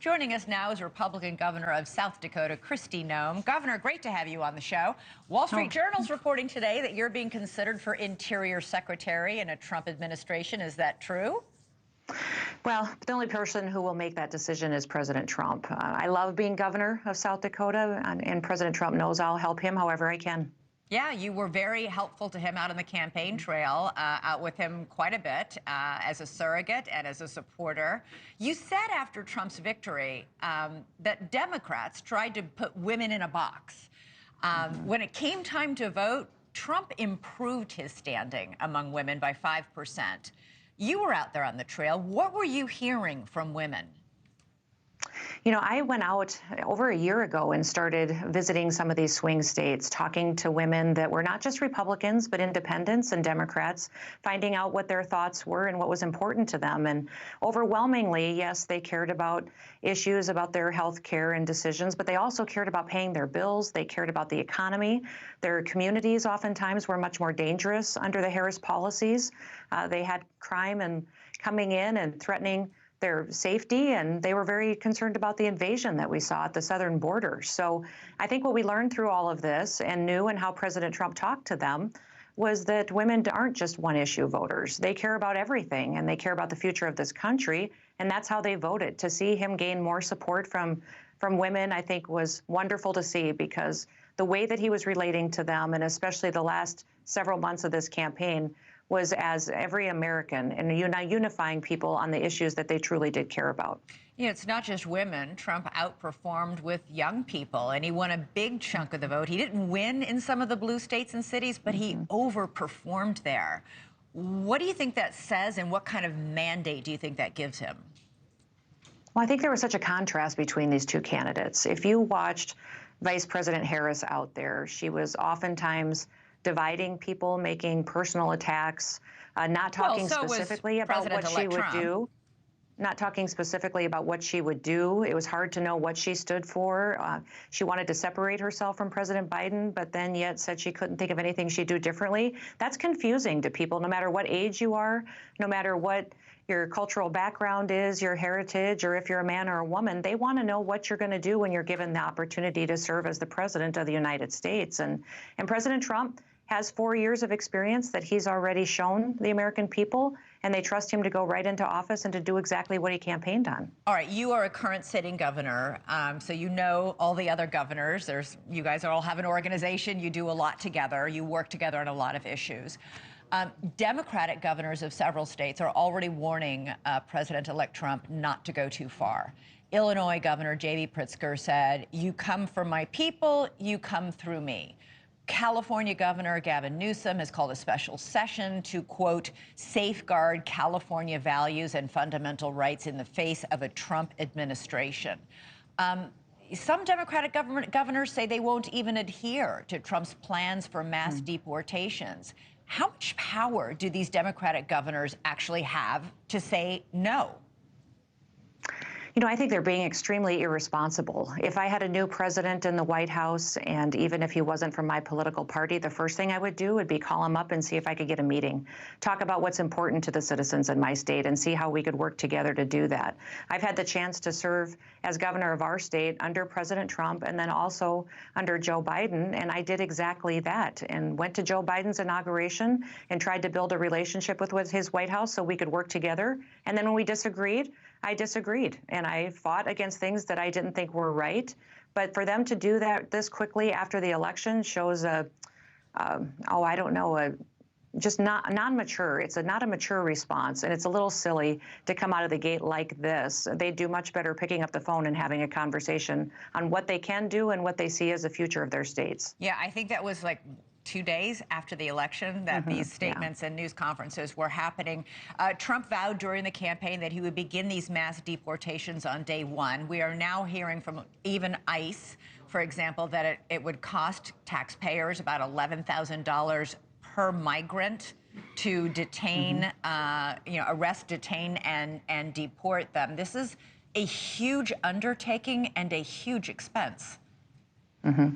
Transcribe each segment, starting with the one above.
Joining us now is Republican Governor of South Dakota, Kristi Noem. Governor, great to have you on the show. Wall Street Journal's reporting today that you're being considered for Interior Secretary in a Trump administration. Is that true? Well, the only person who will make that decision is President Trump. I love being governor of South Dakota, and President Trump knows I'll help him however I can. Yeah, you were very helpful to him out on the campaign trail, out with him quite a bit as a surrogate and as a supporter. You said after Trump's victory that Democrats tried to put women in a box. When it came time to vote, Trump improved his standing among women by 5%. You were out there on the trail. What were you hearing from women? You know, I went out over a year ago and started visiting some of these swing states, talking to women that were not just Republicans, but independents and Democrats, finding out what their thoughts were and what was important to them. And overwhelmingly, yes, they cared about issues about their health care and decisions, but they also cared about paying their bills. They cared about the economy. Their communities oftentimes were much more dangerous under the Harris policies. They had crime and coming in and threatening their safety, and they were very concerned about the invasion that we saw at the southern border. So I think what we learned through all of this and knew and how President Trump talked to them was that women aren't just one-issue voters. They care about everything, and they care about the future of this country, and that's how they voted. To see him gain more support from women, I think, was wonderful to see, because the way that he was relating to them, and especially the last several months of this campaign, was as every American and unifying people on the issues that they truly did care about. Yeah, it's not just women. Trump outperformed with young people, and he won a big chunk of the vote. He didn't win in some of the blue states and cities, but he overperformed there. What do you think that says, and what kind of mandate do you think that gives him? Well, I think there was such a contrast between these two candidates. If you watched Vice President Harris out there, she was oftentimes dividing people, making personal attacks, not talking specifically about what she would do. Not talking specifically about what she would do. It was hard to know what she stood for. She wanted to separate herself from President Biden, but then yet said she couldn't think of anything she'd do differently. That's confusing to people, no matter what age you are, no matter what your cultural background is, your heritage, or if you're a man or a woman. They want to know what you're going to do when you're given the opportunity to serve as the president of the United States. And President Trump has 4 years of experience that he's already shown the American people, and they trust him to go right into office and to do exactly what he campaigned on. All right, you are a current sitting governor, so you know all the other governors. You guys all have an organization. You do a lot together. You work together on a lot of issues. Democratic governors of several states are already warning President-elect Trump not to go too far. Illinois Governor J.B. Pritzker said, "You come from my people, you come through me." California Governor Gavin Newsom has called a special session to, quote, safeguard California values and fundamental rights in the face of a Trump administration. Some Democratic governors say they won't even adhere to Trump's plans for mass deportations. How much power do these Democratic governors actually have to say no? You know, I think they're being extremely irresponsible. If I had a new president in the White House, and even if he wasn't from my political party, the first thing I would do would be call him up and see if I could get a meeting, talk about what's important to the citizens in my state, and see how we could work together to do that. I've had the chance to serve as governor of our state under President Trump and then also under Joe Biden, and I did exactly that and went to Joe Biden's inauguration and tried to build a relationship with his White House so we could work together. And then when we disagreed, I disagreed, and I fought against things that I didn't think were right. But for them to do that this quickly after the election shows just non-mature. It's not a mature response, and it's a little silly to come out of the gate like this. They do much better picking up the phone and having a conversation on what they can do and what they see as the future of their states. Yeah, I think that was like 2 days after the election that these statements and news conferences were happening. Trump vowed during the campaign that he would begin these mass deportations on day one. We are now hearing from even ICE, for example, that it would cost taxpayers about $11,000 per migrant to detain, arrest, detain, and deport them. This is a huge undertaking and a huge expense.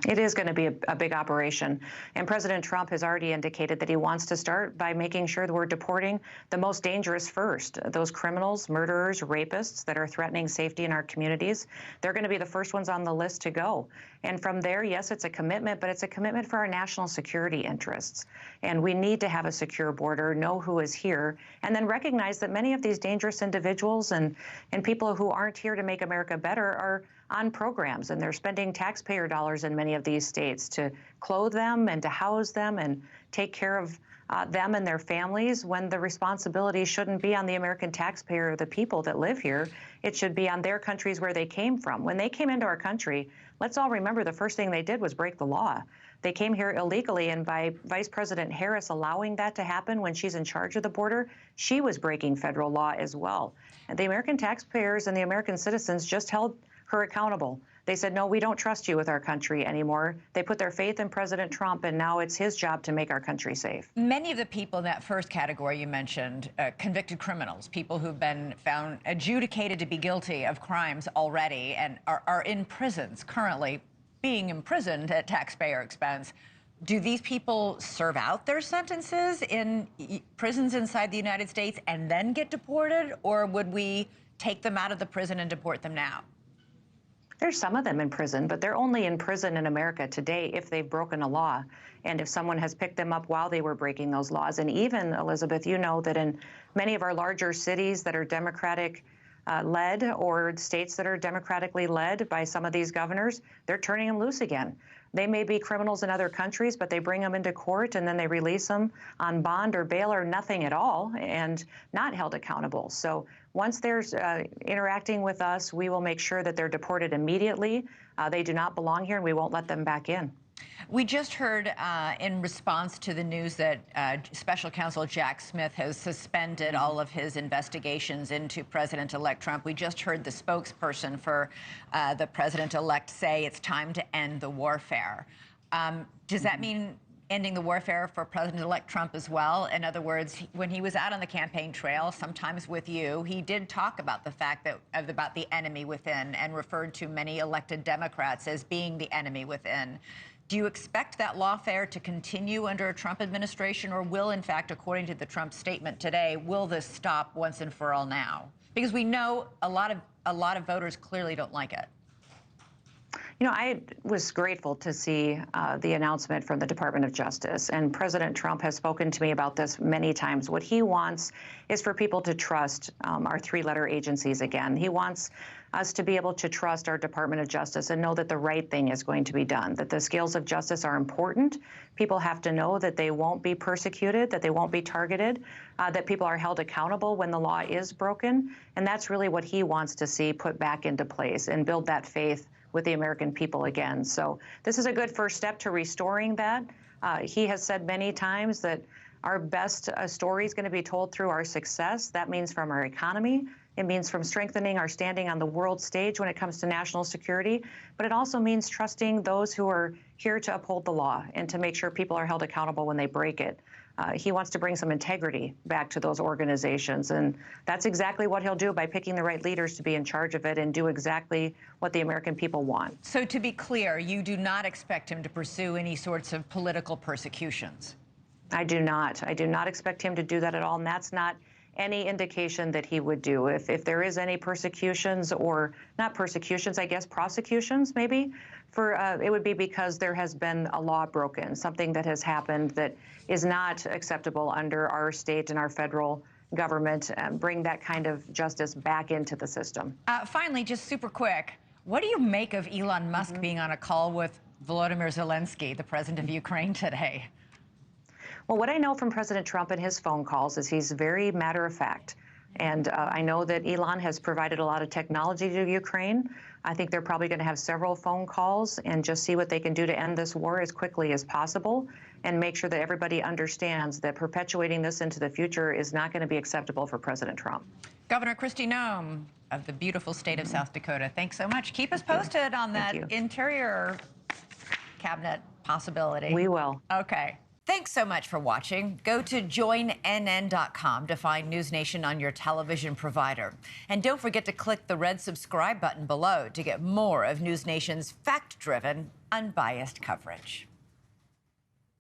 It is going to be a big operation. And President Trump has already indicated that he wants to start by making sure that we're deporting the most dangerous first. Those criminals, murderers, rapists that are threatening safety in our communities, they're going to be the first ones on the list to go. And from there, yes, it's a commitment, but it's a commitment for our national security interests. And we need to have a secure border, know who is here, and then recognize that many of these dangerous individuals and people who aren't here to make America better are on programs, and they're spending taxpayer dollars in many of these states to clothe them and to house them and take care of them and their families, when the responsibility shouldn't be on the American taxpayer or the people that live here. It should be on their countries where they came from. When they came into our country, let's all remember the first thing they did was break the law. They came here illegally, and by Vice President Harris allowing that to happen when she's in charge of the border, she was breaking federal law as well. And the American taxpayers and the American citizens just held her accountable. They said, no, we don't trust you with our country anymore. They put their faith in President Trump, and now it's his job to make our country safe. Many of the people in that first category you mentioned, convicted criminals, people who've been found adjudicated to be guilty of crimes already and are in prisons currently, being imprisoned at taxpayer expense. Do these people serve out their sentences in prisons inside the United States and then get deported, or would we take them out of the prison and deport them now? There's some of them in prison, but they're only in prison in America today if they've broken a law and if someone has picked them up while they were breaking those laws. And even, Elizabeth, you know that in many of our larger cities that are Democratic led, or states that are democratically led by some of these governors, they're turning them loose again. They may be criminals in other countries, but they bring them into court and then they release them on bond or bail or nothing at all and not held accountable. So once they're interacting with us, we will make sure that they're deported immediately. They do not belong here, and we won't let them back in. We just heard in response to the news that Special Counsel Jack Smith has suspended all of his investigations into President-elect Trump. We just heard the spokesperson for the President-elect say it's time to end the warfare. Does that mean ending the warfare for President-elect Trump as well? In other words, when he was out on the campaign trail, sometimes with you, he did talk about the fact that about the enemy within and referred to many elected Democrats as being the enemy within. Do you expect that lawfare to continue under a Trump administration, or will, in fact, according to the Trump statement today, will this stop once and for all now? Because we know a lot of voters clearly don't like it. You know, I was grateful to see the announcement from the Department of Justice, and President Trump has spoken to me about this many times. What he wants is for people to trust our three-letter agencies again. He wants us to be able to trust our Department of Justice and know that the right thing is going to be done, that the scales of justice are important. People have to know that they won't be persecuted, that they won't be targeted, that people are held accountable when the law is broken. And that's really what he wants to see put back into place and build that faith with the American people again. So this is a good first step to restoring that. He has said many times that our best story is going to be told through our success. That means from our economy. It means from strengthening our standing on the world stage when it comes to national security. But it also means trusting those who are here to uphold the law and to make sure people are held accountable when they break it. He wants to bring some integrity back to those organizations, and that's exactly what he'll do by picking the right leaders to be in charge of it and do exactly what the American people want. So to be clear, you do not expect him to pursue any sorts of political persecutions? I do not. I do not expect him to do that at all, and that's not any indication that he would do. If there is any persecutions, or not persecutions, I guess prosecutions maybe, for it would be because there has been a law broken, something that has happened that is not acceptable under our state and our federal government, and bring that kind of justice back into the system. Finally, just super quick, what do you make of Elon Musk being on a call with Volodymyr Zelensky, the president of Ukraine, today? Well, what I know from President Trump and his phone calls is he's very matter of fact. And I know that Elon has provided a lot of technology to Ukraine. I think they're probably going to have several phone calls and just see what they can do to end this war as quickly as possible and make sure that everybody understands that perpetuating this into the future is not going to be acceptable for President Trump. Governor Kristi Noem of the beautiful state of South Dakota, thanks so much. Keep us posted on that interior cabinet possibility. We will. Okay. Thanks so much for watching. Go to joinnn.com to find NewsNation on your television provider. And don't forget to click the red subscribe button below to get more of NewsNation's fact-driven unbiased coverage.